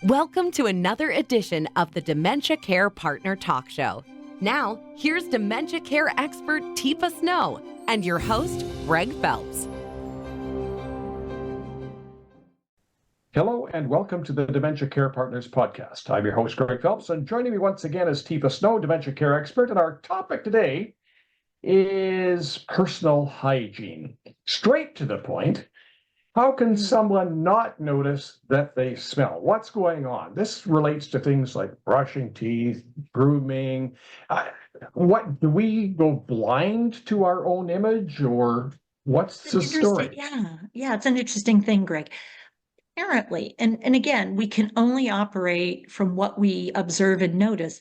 Welcome to another edition of the Dementia Care Partner Talk Show. Now, here's dementia care expert Teepa Snow and your host, Greg Phelps. Hello and welcome to the Dementia Care Partners podcast. I'm your host, Greg Phelps, and joining me once again is Teepa Snow, dementia care expert, and our topic today is personal hygiene. Straight to the point. How can someone not notice that they smell? What's going on? This relates to things like brushing teeth, grooming. What do we go blind to our own image, or what's the story? Yeah, it's an interesting thing, Greg. Apparently, and again, we can only operate from what we observe and notice,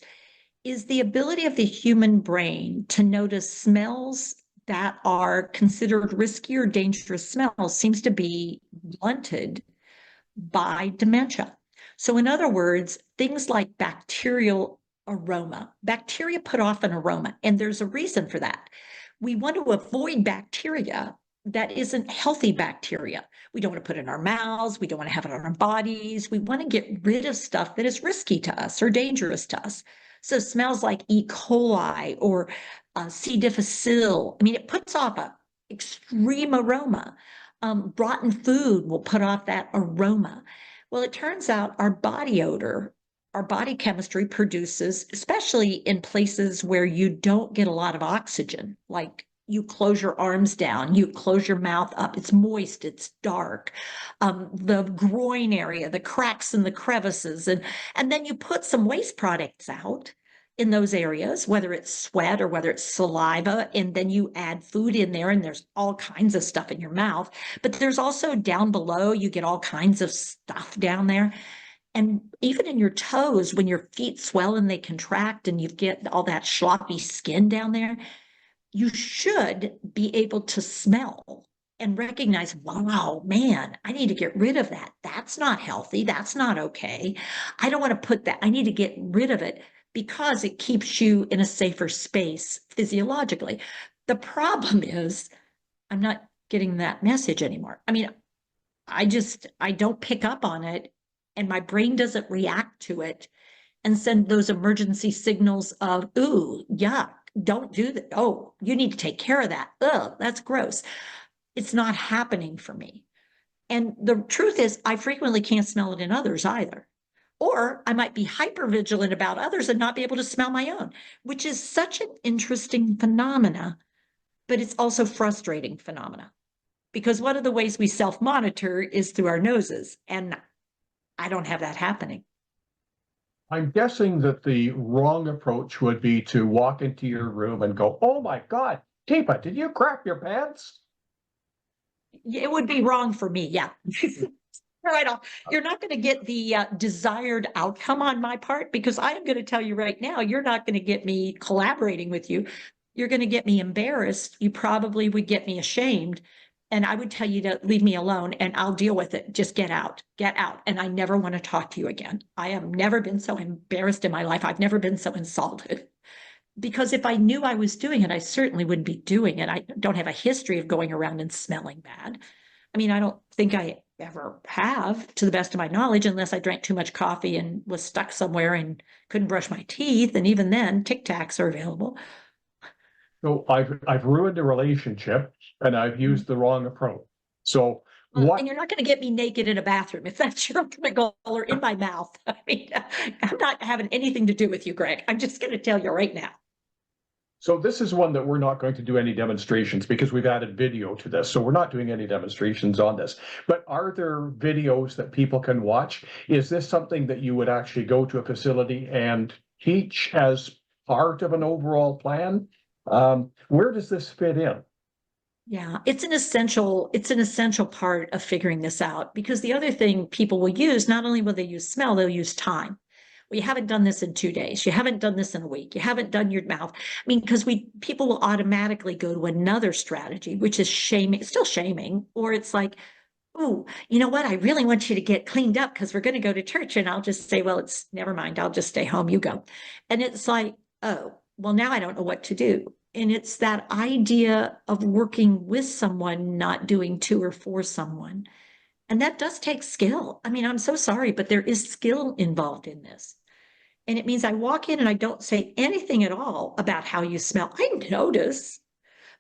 is the ability of the human brain to notice smells that are considered risky or dangerous smells seems to be blunted by dementia. So in other words, things like bacterial aroma. Bacteria put off an aroma, and there's a reason for that. We want to avoid bacteria that isn't healthy bacteria. We don't want to put it in our mouths. We don't want to have it on our bodies. We want to get rid of stuff that is risky to us or dangerous to us. So smells like E. coli or C. difficile, it puts off an extreme aroma. Rotten food will put off that aroma. Well, it turns out our body odor, our body chemistry produces, especially in places where you don't get a lot of oxygen, like you close your arms down, you close your mouth up, it's moist, it's dark, the groin area, the cracks and the crevices, and then you put some waste products out in those areas, whether it's sweat or whether it's saliva, and then you add food in there and there's all kinds of stuff in your mouth. But there's also down below, you get all kinds of stuff down there. And even in your toes, when your feet swell and they contract and you get all that sloppy skin down there, you should be able to smell and recognize, wow, man, I need to get rid of that. That's not healthy. That's not okay. I don't want to put that, I need to get rid of it, because it keeps you in a safer space physiologically. The problem is I'm not getting that message anymore. I don't pick up on it, and my brain doesn't react to it and send those emergency signals of, ooh, yuck, don't do that. Oh, you need to take care of that. Ugh, that's gross. It's not happening for me. And the truth is, I frequently can't smell it in others either. Or I might be hypervigilant about others and not be able to smell my own, which is such an interesting phenomena, but it's also frustrating phenomena, because one of the ways we self-monitor is through our noses, and I don't have that happening. I'm guessing that the wrong approach would be to walk into your room and go, "Oh my God, Teepa, did you crap your pants?" It would be wrong for me, yeah. Right off. You're not going to get the desired outcome on my part, because I am going to tell you right now, you're not going to get me collaborating with you. You're going to get me embarrassed. You probably would get me ashamed. And I would tell you to leave me alone and I'll deal with it. Just get out. And I never want to talk to you again. I have never been so embarrassed in my life. I've never been so insulted. Because if I knew I was doing it, I certainly wouldn't be doing it. I don't have a history of going around and smelling bad. I don't think I ever have, to the best of my knowledge, unless I drank too much coffee and was stuck somewhere and couldn't brush my teeth. And even then, Tic Tacs are available. So I've ruined a relationship and I've used the wrong approach. So And you're not going to get me naked in a bathroom if that's your ultimate goal, or in my mouth. I'm not having anything to do with you, Greg. I'm just going to tell you right now. So this is one that we're not going to do any demonstrations, because we've added video to this. So we're not doing any demonstrations on this. But are there videos that people can watch? Is this something that you would actually go to a facility and teach as part of an overall plan? Where does this fit in? Yeah, it's an essential part of figuring this out, because the other thing people will use, not only will they use smell, they'll use time. Well, you haven't done this in 2 days. You haven't done this in a week. You haven't done your mouth. Because people will automatically go to another strategy, which is shaming, still shaming, or it's like, oh, you know what? I really want you to get cleaned up because we're going to go to church. And I'll just say, well, it's never mind. I'll just stay home. You go. And it's like, oh, well, now I don't know what to do. And it's that idea of working with someone, not doing to or for someone. And that does take skill. I mean, I'm so sorry, but there is skill involved in this. And it means I walk in and I don't say anything at all about how you smell. I notice,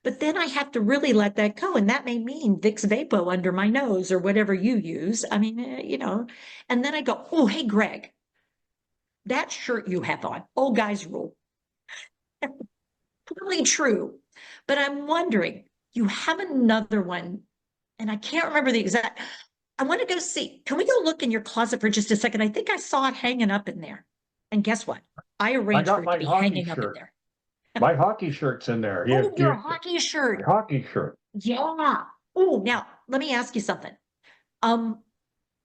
but then I have to really let that go. And that may mean Vicks Vapo under my nose or whatever you use. I mean, and then I go, oh, hey, Greg, that shirt you have on, old guy's rule. Totally true. But I'm wondering, you have another one, and I can't remember the exact. I want to go see. Can we go look in your closet for just a second? I think I saw it hanging up in there. And guess what? I arranged got for it my to be hockey hanging up in shirt. there. My hockey shirt's in there. Oh, your hockey shirt. Hockey shirt. Yeah. Oh, now let me ask you something. Um,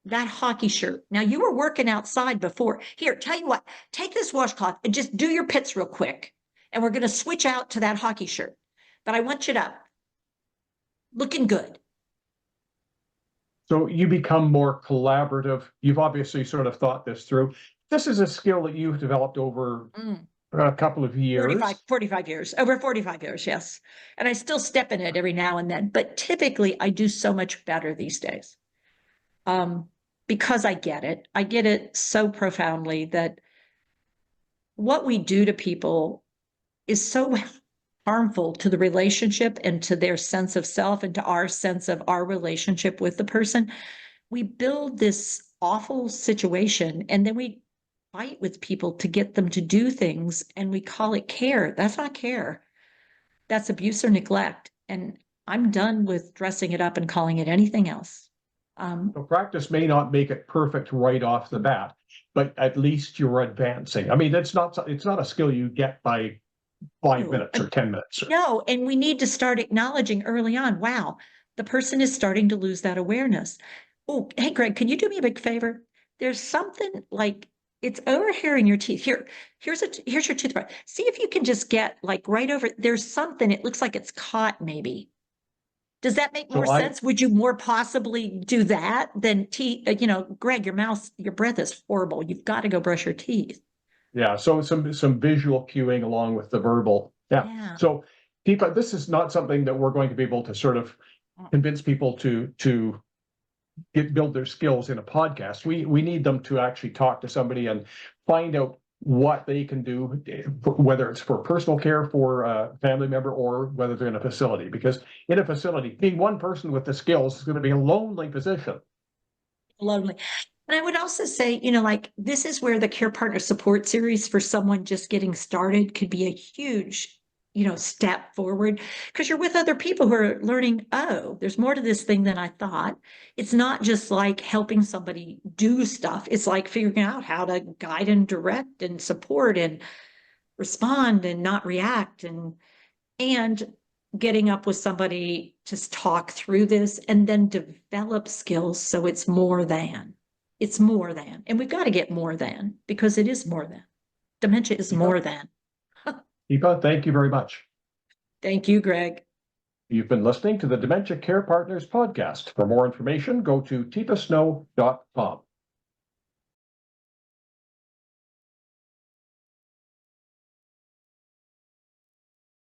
that hockey shirt. Now you were working outside before. Here, tell you what, take this washcloth and just do your pits real quick. And we're going to switch out to that hockey shirt. But I want you to looking good. So you become more collaborative. You've obviously sort of thought this through. This is a skill that you've developed over a couple of years. 45 years, over 45 years, yes. And I still step in it every now and then, but typically I do so much better these days. Because I get it. I get it so profoundly that what we do to people is so harmful to the relationship and to their sense of self and to our sense of our relationship with the person. We build this awful situation and then we fight with people to get them to do things and we call it care. That's not care. That's abuse or neglect. And I'm done with dressing it up and calling it anything else. So practice may not make it perfect right off the bat, but at least you're advancing. I mean, it's not a skill you get by 5 minutes or 10 minutes. No, and we need to start acknowledging early on, wow, the person is starting to lose that awareness. Oh, hey, Greg, can you do me a big favor? There's something like it's over here in your teeth. Here's your toothbrush. See if you can just get like right over. There's something. It looks like it's caught. Maybe. Does that make more sense? Would you more possibly do that than Greg, your breath is horrible. You've got to go brush your teeth. Yeah. So some visual cueing along with the verbal. Yeah. So Teepa, this is not something that we're going to be able to sort of convince people to build their skills in a podcast. We need them to actually talk to somebody and find out what they can do, whether it's for personal care for a family member or whether they're in a facility. Because in a facility, being one person with the skills is going to be a lonely position. Lonely. And I would also say, like this is where the Care Partner Support Series for someone just getting started could be a huge step forward because you're with other people who are learning, oh, there's more to this thing than I thought. It's not just like helping somebody do stuff. It's like figuring out how to guide and direct and support and respond and not react and getting up with somebody to talk through this and then develop skills. So it's more than, and we've got to get more than because it is more than. Dementia is more than. Teepa, thank you very much. Thank you, Greg. You've been listening to the Dementia Care Partners podcast. For more information, go to teepasnow.com.